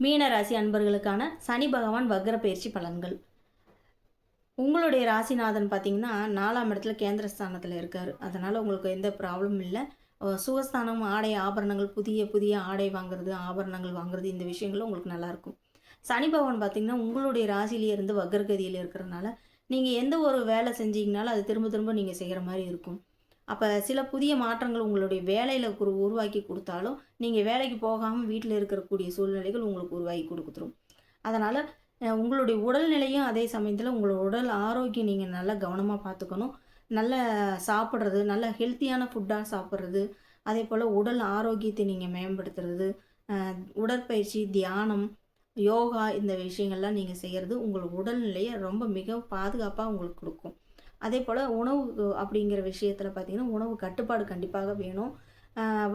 மீன ராசி அன்பர்களுக்கான சனி பகவான் வக்ர பயிற்சி பலன்கள். உங்களுடைய ராசிநாதன் பார்த்தீங்கன்னா 4ஆம் இடத்துல கேந்திரஸ்தானத்தில் இருக்கார். அதனால் உங்களுக்கு எந்த ப்ராப்ளமும் இல்லை. சுகஸ்தானம், ஆடை ஆபரணங்கள், புதிய புதிய ஆடை வாங்குறது, ஆபரணங்கள் வாங்குறது, இந்த விஷயங்களும் உங்களுக்கு நல்லாயிருக்கும். சனி பகவான் பார்த்தீங்கன்னா உங்களுடைய ராசியிலேயே இருந்து வக்ரகதியில் இருக்கிறதுனால நீங்கள் எந்த ஒரு வேலை செஞ்சீங்கனாலும் அது திரும்ப திரும்ப நீங்கள் செய்கிற மாதிரி இருக்கும். அப்போ சில புதிய மாற்றங்கள் உங்களுடைய வேலையில் உருவாக்கி கொடுத்தாலும் நீங்கள் வேலைக்கு போகாமல் வீட்டில் இருக்கக்கூடிய சூழ்நிலைகள் உங்களுக்கு உருவாக்கி கொடுத்துரும். அதனால் உங்களுடைய உடல்நிலையும் அதே சமயத்தில் உங்களோட உடல் ஆரோக்கியம் நீங்கள் நல்லா கவனமாக பார்த்துக்கணும். நல்ல சாப்பிட்றது, நல்ல ஹெல்த்தியான ஃபுட்டாக சாப்பிட்றது, அதே போல் உடல் ஆரோக்கியத்தை நீங்கள் மேம்படுத்துறது, உடற்பயிற்சி, தியானம், யோகா, இந்த விஷயங்கள்லாம் நீங்கள் செய்கிறது உங்கள் உடல்நிலையை ரொம்ப மிக பாதுகாப்பாக உங்களுக்கு கொடுக்கும். அதே போல் உணவு அப்படிங்கிற விஷயத்தில் பார்த்திங்கன்னா உணவு கட்டுப்பாடு கண்டிப்பாக வேணும்.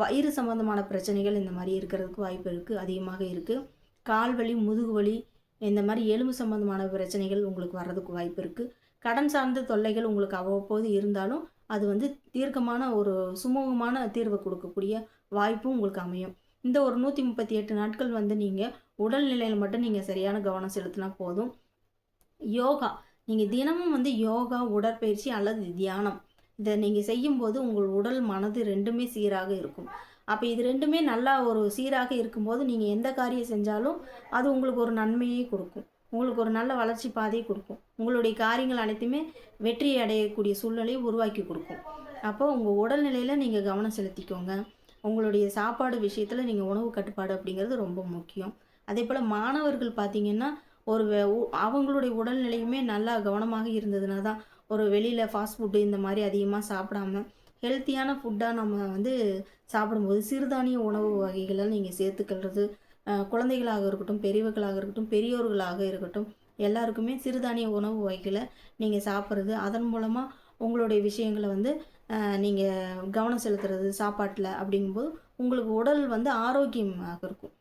வயிறு சம்மந்தமான பிரச்சனைகள் இந்த மாதிரி இருக்கிறதுக்கு வாய்ப்பு இருக்குது, அதிகமாக இருக்குது. கால் வலி, முதுகு வலி, இந்த மாதிரி எலும்பு சம்மந்தமான பிரச்சனைகள் உங்களுக்கு வர்றதுக்கு வாய்ப்பு இருக்குது. கடன் சார்ந்த தொல்லைகள் உங்களுக்கு அவ்வப்போது இருந்தாலும் அது தீர்க்கமான ஒரு சுமூகமான தீர்வை கொடுக்கக்கூடிய வாய்ப்பும் உங்களுக்கு அமையும். இந்த ஒரு 138 நாட்கள் நீங்கள் உடல்நிலையில் மட்டும் நீங்கள் சரியான கவனம் செலுத்தினா போதும். யோகா, நீங்கள் தினமும் யோகா, உடற்பயிற்சி அல்லது தியானம் இதை நீங்கள் செய்யும்போது உங்கள் உடல் மனது ரெண்டுமே சீராக இருக்கும். அப்போ இது ரெண்டுமே நல்லா ஒரு சீராக இருக்கும்போது நீங்கள் எந்த காரியம் செஞ்சாலும் அது உங்களுக்கு ஒரு நன்மையை கொடுக்கும், உங்களுக்கு ஒரு நல்ல வளர்ச்சி பாதையை கொடுக்கும், உங்களுடைய காரியங்கள் அனைத்துமே வெற்றி அடையக்கூடிய சூழ்நிலையை உருவாக்கி கொடுக்கும். அப்போ உங்கள் உடல்நிலையில் நீங்கள் கவனம் செலுத்திக்கோங்க. உங்களுடைய சாப்பாடு விஷயத்தில் நீங்கள் உணவு கட்டுப்பாடு அப்படிங்கிறது ரொம்ப முக்கியம். அதே போல் மாணவர்கள் பார்த்திங்கன்னா ஒரு அவங்களுடைய உடல்நிலையுமே நல்லா கவனமாக இருந்ததுனா தான் ஒரு வெளியில் ஃபாஸ்ட் ஃபுட்டு இந்த மாதிரி அதிகமாக சாப்பிடாம ஹெல்த்தியான ஃபுட்டாக நம்ம சாப்பிடும்போது சிறுதானிய உணவு வகைகளை நீங்கள் சேர்த்துக்கிறது, குழந்தைகளாக இருக்கட்டும், பெரியவர்களாக இருக்கட்டும், பெரியோர்களாக இருக்கட்டும், எல்லாருக்குமே சிறுதானிய உணவு வகைகளை நீங்கள் சாப்பிட்றது, அதன் மூலமாக உங்களுடைய விஷயங்களை நீங்கள் கவனம் செலுத்துறது சாப்பாட்டில் அப்படிங்கும்போது உங்களுக்கு உடல் ஆரோக்கியமாக இருக்கும்.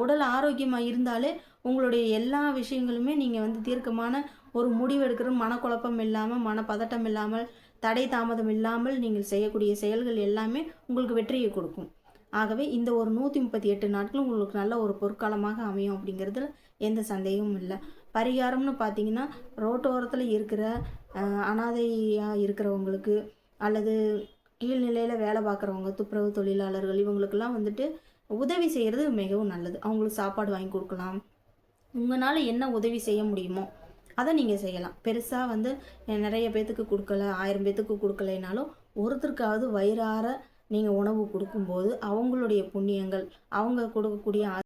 உடல் ஆரோக்கியமாக இருந்தாலே உங்களுடைய எல்லா விஷயங்களுமே நீங்கள் தீர்க்கமான ஒரு முடிவு எடுக்கிற மனக்குழப்பம் இல்லாமல், மனப்பதட்டம் இல்லாமல், தடை தாமதம் இல்லாமல் நீங்கள் செய்யக்கூடிய செயல்கள் எல்லாமே உங்களுக்கு வெற்றியை கொடுக்கும். ஆகவே இந்த ஒரு 138 நாட்களும் உங்களுக்கு நல்ல ஒரு பொற்காலமாக அமையும் அப்படிங்கிறதுல எந்த சந்தேகமும் இல்லை. பரிகாரம்னு பார்த்தீங்கன்னா ரோட்டோரத்தில் இருக்கிற அனாதையாக இருக்கிறவங்களுக்கு அல்லது கீழ்நிலையில் வேலை பார்க்குறவங்க, துப்புரவு தொழிலாளர்கள், இவங்களுக்கெல்லாம் உதவி செய்கிறது மிகவும் நல்லது. அவங்களுக்கு சாப்பாடு வாங்கி கொடுக்கலாம். உங்களால் என்ன உதவி செய்ய முடியுமோ அதை நீங்கள் செய்யலாம். பெருசாக நிறைய பேர்த்துக்கு கொடுக்கல, 1000 பேர்த்துக்கு கொடுக்கலைனாலும் ஒருத்தருக்காவது வயிறார நீங்கள் உணவு கொடுக்கும்போது அவங்களுடைய புண்ணியங்கள், அவங்க கொடுக்கக்கூடிய